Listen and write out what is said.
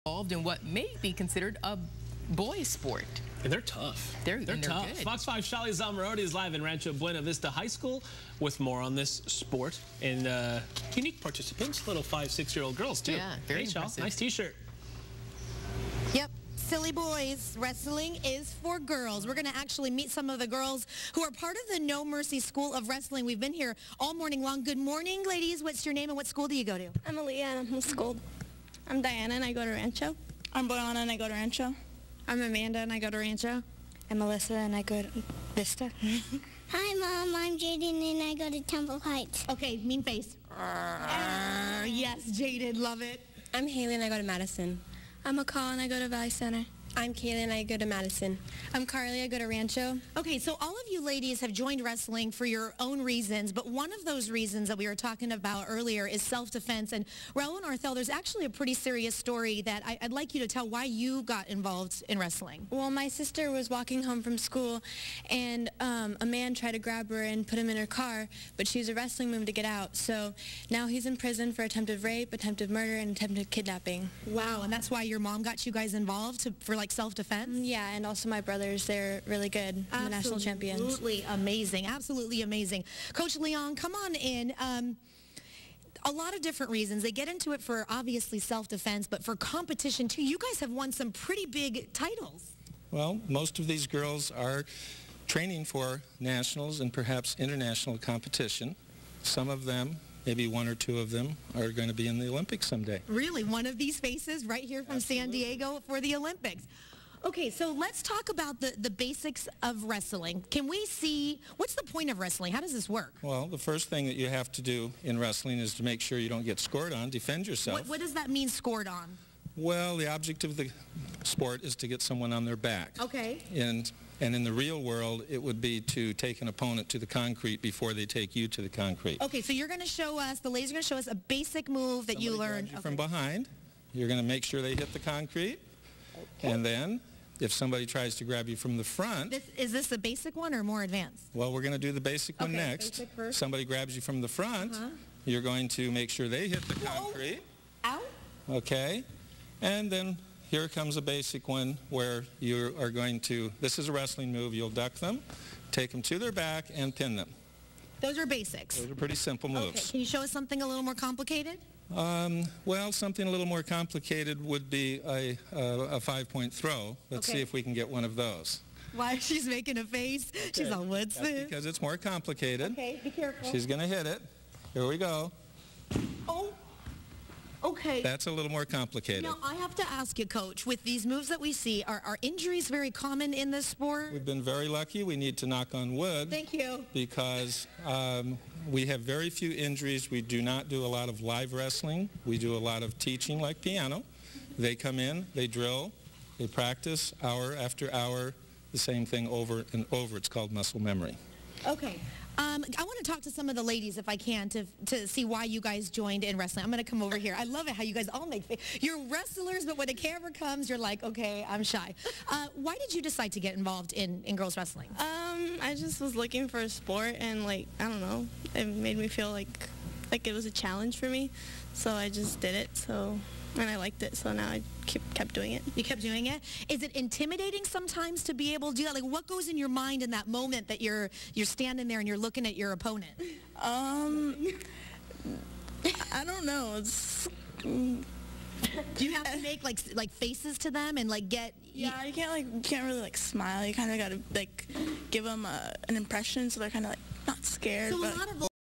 involved in what may be considered a boys' sport. And they're tough. They're tough. Good. Fox 5's Shali Zalmarodi is live in Rancho Buena Vista High School with more on this sport and unique participants, little 5-, 6-year-old girls too. Yeah, very Shal, impressive. nice t-shirt. Yep. Silly boys, wrestling is for girls. We're going to actually meet some of the girls who are part of the No Mercy School of Wrestling. We've been here all morning long. Good morning, ladies. What's your name and what school do you go to? I'm Aaliyah and I'm homeschooled. I'm Diana and I go to Rancho. I'm Boyana and I go to Rancho. I'm Amanda and I go to Rancho. I'm Melissa and I go to Vista. Hi, Mom. I'm Jaden and I go to Temple Heights. Okay, mean face. Yes, Jaden, love it. I'm Haley and I go to Madison. I'm McCall and I go to Valley Center. I'm Kaylee and I go to Madison. I'm Carly, I go to Rancho. Okay, so all of you ladies have joined wrestling for your own reasons, but one of those reasons that we were talking about earlier is self-defense. And Raul and Arthel, there's actually a pretty serious story that I'd like you to tell why you got involved in wrestling. Well, my sister was walking home from school and a man tried to grab her and put him in her car, but she used a wrestling move to get out. So now he's in prison for attempted rape, attempted murder, and attempted kidnapping. Wow, and that's why your mom got you guys involved for like self-defense? Yeah, and also my brothers, they're really good, the national champions. Absolutely amazing, absolutely amazing. Coach Leon, come on in. A lot of different reasons. They get into it for obviously self-defense, but for competition too. You guys have won some pretty big titles. Well, most of these girls are training for nationals and perhaps international competition. Some of them, maybe one or two of them, are going to be in the Olympics someday. Really, one of these faces right here from San Diego for the Olympics. Okay, so let's talk about the basics of wrestling. Can we see, what's the point of wrestling? How does this work? Well, the first thing that you have to do in wrestling is to make sure you don't get scored on, defend yourself. What does that mean, scored on? Well, the object of the sport is to get someone on their back. Okay. And in the real world, it would be to take an opponent to the concrete before they take you to the concrete. Okay, so you're going to show us, the ladies are going to show us a basic move that you learned. From behind, you're going to make sure they hit the concrete. Okay. And then, if somebody tries to grab you from the front... Is this the basic one or more advanced? Well, we're going to do the basic one next. Basic first. Somebody grabs you from the front, you're going to make sure they hit the concrete. Ow. Okay. And then here comes a basic one where you are going to, this is a wrestling move, you'll duck them, take them to their back, and pin them. Those are basics. Those are pretty simple moves. Okay. Can you show us something a little more complicated? Well, something a little more complicated would be a 5-point throw. Let's see if we can get one of those. Why? She's making a face. Okay. She's on what's this? Because it's more complicated. Okay, be careful. She's going to hit it. Here we go. Oh. Okay. That's a little more complicated. Now, I have to ask you, Coach, with these moves that we see, are injuries very common in this sport? We've been very lucky. We need to knock on wood. Thank you. Because we have very few injuries. We do not do a lot of live wrestling. We do a lot of teaching like piano. They come in, they drill, they practice hour after hour, the same thing over and over. It's called muscle memory. Okay. I want to talk to some of the ladies, if I can, to see why you guys joined in wrestling. I'm going to come over here. I love it how you guys all make faces. You're wrestlers, but when the camera comes, you're like, okay, I'm shy. Why did you decide to get involved in girls wrestling? I just was looking for a sport, and like, I don't know, it made me feel like it was a challenge for me, so I just did it. And I liked it, so now I kept doing it. You kept doing it? Is it intimidating sometimes to be able to do that? Like, what goes in your mind in that moment that you're standing there and you're looking at your opponent? I don't know. It's... Do you have to make like faces to them and like get? Yeah, you can't really like smile. You kind of got to like give them an impression, so they're kind of like not scared. So but a lot of